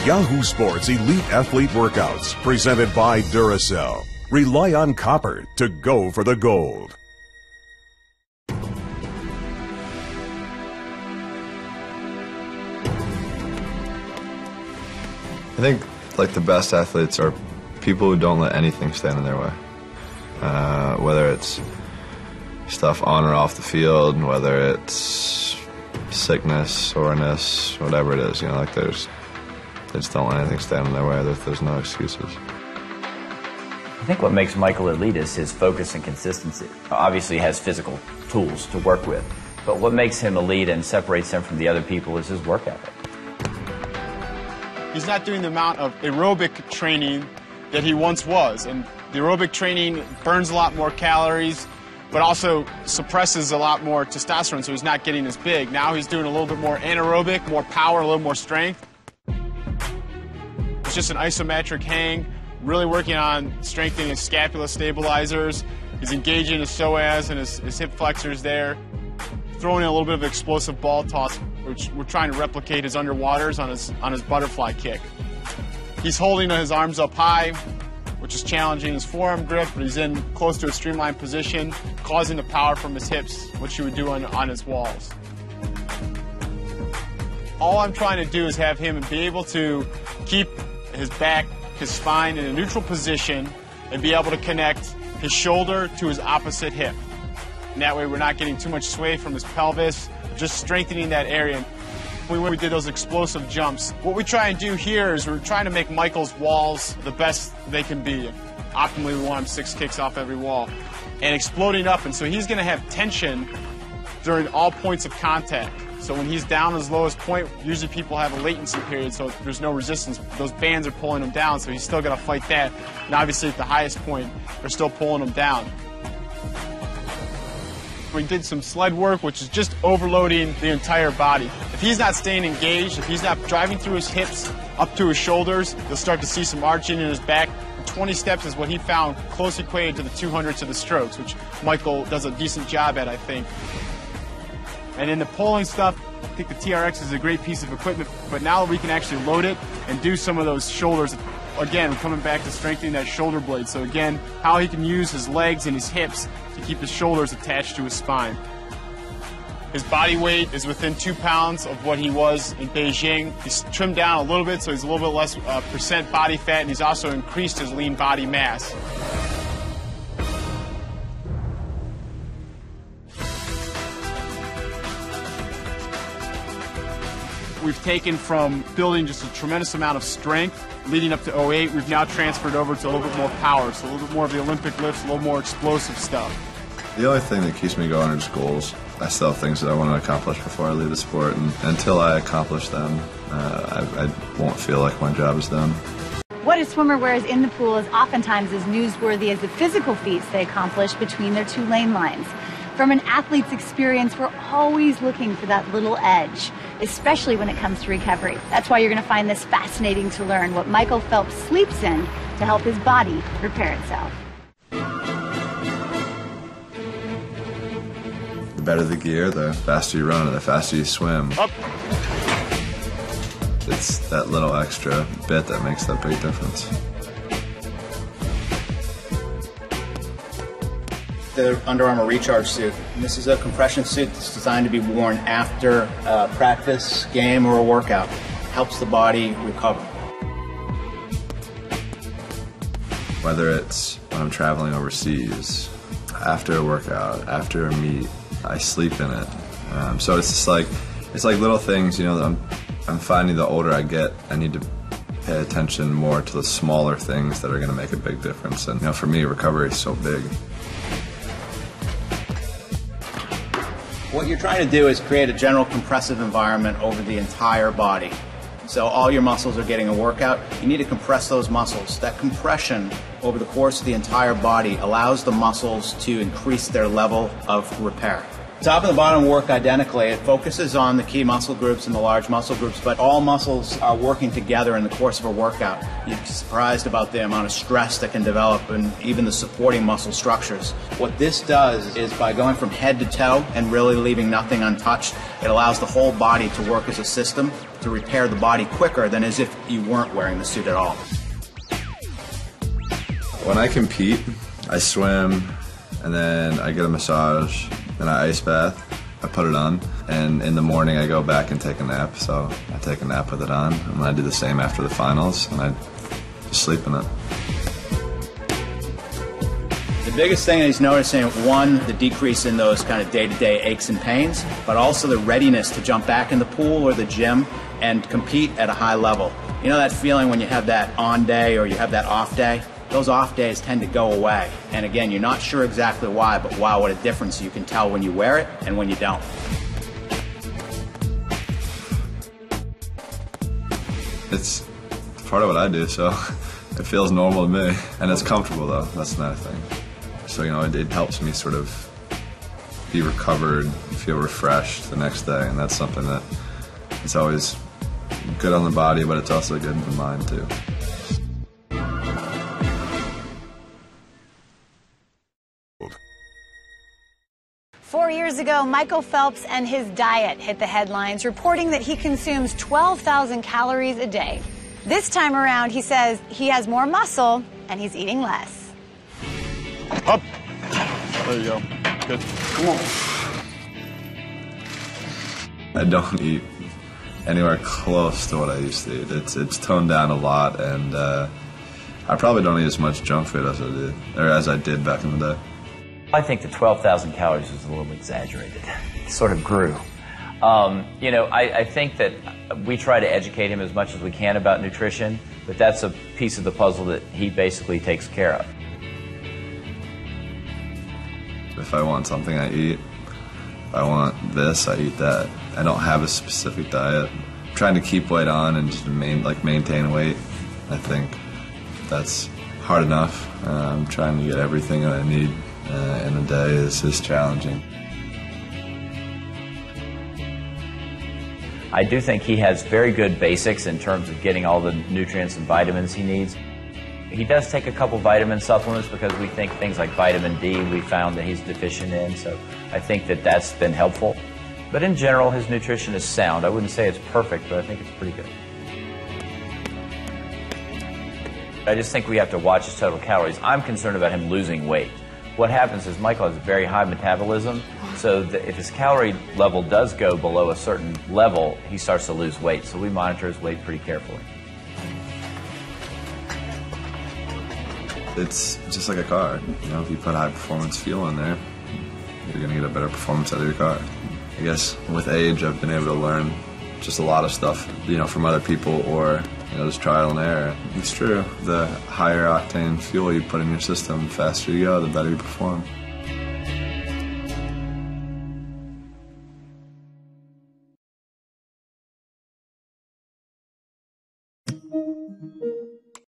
Yahoo Sports Elite Athlete Workouts, presented by Duracell. Rely on copper to go for the gold. I think like the best athletes are people who don't let anything stand in their way. Whether it's stuff on or off the field, whether it's sickness, soreness, whatever it is, you know, like they just don't let anything stand in their way. There's no excuses. I think what makes Michael elite is his focus and consistency. Obviously he has physical tools to work with, but what makes him elite and separates him from the other people is his work ethic. He's not doing the amount of aerobic training that he once was, and the aerobic training burns a lot more calories, but also suppresses a lot more testosterone, so he's not getting as big. Now he's doing a little bit more anaerobic, more power, a little more strength. It's just an isometric hang, really working on strengthening his scapula stabilizers. He's engaging his psoas and his hip flexors there. Throwing in a little bit of explosive ball toss, which we're trying to replicate his underwaters on his butterfly kick. He's holding his arms up high, which is challenging his forearm grip, but he's in close to a streamlined position, causing the power from his hips, which he would do on his walls. All I'm trying to do is have him be able to keep his back, his spine in a neutral position and be able to connect his shoulder to his opposite hip. And that way we're not getting too much sway from his pelvis, just strengthening that area. When we did those explosive jumps, what we try and do here is we're trying to make Michael's walls the best they can be. Optimally, we want him 6 kicks off every wall and exploding up. And so he's going to have tension during all points of contact. So when he's down his lowest point, usually people have a latency period, so there's no resistance. Those bands are pulling him down, so he's still got to fight that. And obviously at the highest point, they're still pulling him down. We did some sled work, which is just overloading the entire body. If he's not staying engaged, if he's not driving through his hips up to his shoulders, you'll start to see some arching in his back. 20 steps is what he found close equated to the 200s of the strokes, which Michael does a decent job at, I think. And in the pulling stuff, I think the TRX is a great piece of equipment, but now we can actually load it and do some of those shoulders. Again, we're coming back to strengthening that shoulder blade. So again, how he can use his legs and his hips to keep his shoulders attached to his spine. His body weight is within 2 pounds of what he was in Beijing. He's trimmed down a little bit, so he's a little bit less percent body fat, and he's also increased his lean body mass. We've taken from building just a tremendous amount of strength leading up to 08, we've now transferred over to a little bit more power, so a little bit more of the Olympic lifts, a little more explosive stuff. The only thing that keeps me going are just goals. I still have things that I want to accomplish before I leave the sport, and until I accomplish them, I won't feel like my job is done. What a swimmer wears in the pool is oftentimes as newsworthy as the physical feats they accomplish between their 2 lane lines. From an athlete's experience, we're always looking for that little edge, especially when it comes to recovery. That's why you're going to find this fascinating to learn what Michael Phelps sleeps in to help his body repair itself. The better the gear, the faster you run and the faster you swim. Up. It's that little extra bit that makes that big difference. The Under Armour Recharge suit. And this is a compression suit that's designed to be worn after a practice, game, or a workout. Helps the body recover. Whether it's when I'm traveling overseas, after a workout, after a meet, I sleep in it. So it's just like, it's like little things, you know, that I'm finding the older I get, I need to pay attention more to the smaller things that are going to make a big difference. And you know, for me, recovery is so big. What you're trying to do is create a general compressive environment over the entire body. So all your muscles are getting a workout. You need to compress those muscles. That compression over the course of the entire body allows the muscles to increase their level of repair. Top and the bottom work identically. It focuses on the key muscle groups and the large muscle groups, but all muscles are working together in the course of a workout. You'd be surprised about the amount of stress that can develop and even the supporting muscle structures. What this does is by going from head to toe and really leaving nothing untouched, it allows the whole body to work as a system to repair the body quicker than as if you weren't wearing the suit at all. When I compete, I swim, and then I get a massage, and I ice bath. I put it on, and in the morning I go back and take a nap. So I take a nap with it on, and I do the same after the finals, and I just sleep in it. The biggest thing he's noticing, one, the decrease in those kind of day-to-day aches and pains, but also the readiness to jump back in the pool or the gym and compete at a high level. You know that feeling when you have that on day or you have that off day? Those off days tend to go away. And again, you're not sure exactly why, but wow, what a difference you can tell when you wear it and when you don't. It's part of what I do, so it feels normal to me. And it's comfortable, though. That's another thing. So, you know, it helps me sort of be recovered, feel refreshed the next day. And that's something that it's always good on the body, but it's also good in the mind, too. 4 years ago, Michael Phelps and his diet hit the headlines, reporting that he consumes 12,000 calories a day. This time around, he says he has more muscle and he's eating less. Up. There you go. Good. Come on. I don't eat anywhere close to what I used to eat. It's toned down a lot, and I probably don't eat as much junk food as I did back in the day. I think the 12,000 calories was a little exaggerated. It sort of grew. You know, I think that we try to educate him as much as we can about nutrition, but that's a piece of the puzzle that he basically takes care of. If I want something, I eat. If I want this, I eat that. I don't have a specific diet. I'm trying to keep weight on and just maintain weight. I think that's hard enough. Trying to get everything that I need in a day is challenging. I do think he has very good basics in terms of getting all the nutrients and vitamins he needs. He does take a couple vitamin supplements because we think things like vitamin D we found that he's deficient in, so I think that that's been helpful. But in general, his nutrition is sound. I wouldn't say it's perfect, but I think it's pretty good. I just think we have to watch his total calories. I'm concerned about him losing weight. What happens is Michael has a very high metabolism, so that if his calorie level does go below a certain level, he starts to lose weight. So we monitor his weight pretty carefully. It's just like a car. You know, if you put high performance fuel in there, you're going to get a better performance out of your car. I guess with age, I've been able to learn just a lot of stuff, you know, from other people or, you know, just trial and error. It's true. The higher octane fuel you put in your system, the faster you go, the better you perform.